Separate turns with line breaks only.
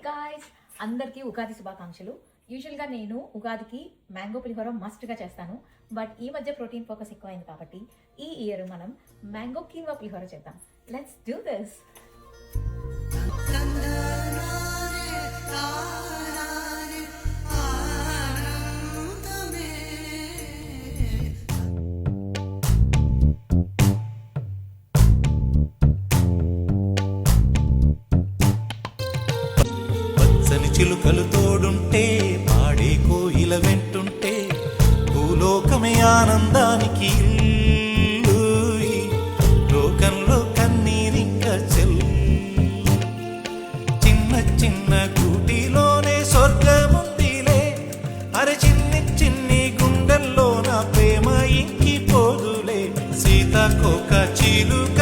Guys, అందరికీ ఉగాది శుభాకాంక్షలు. యూజువల్గా నేను ఉగాదికి మ్యాంగో పులిహోర మస్ట్గా చేస్తాను. బట్ ఈ మధ్య ప్రోటీన్ ఫోకస్ ఎక్కువైంది కాబట్టి ఈ ఇయర్ మనం మ్యాంగో కీన్వా పులిహోర చేద్దాం. Let's do this.
చిలుకలు తోడుంటే పాడే కోయిల వెంటుంటే భూలోకమే ఆనందానికి లోకంలో కన్నీరింక చెల్లు చిన్న చిన్న కూటిలోనే స్వర్గముందిలే అరే చిన్ని చిన్ని గుండెల్లో నా ప్రేమ ఇంకి పోదులే సీతాకోక చిలుక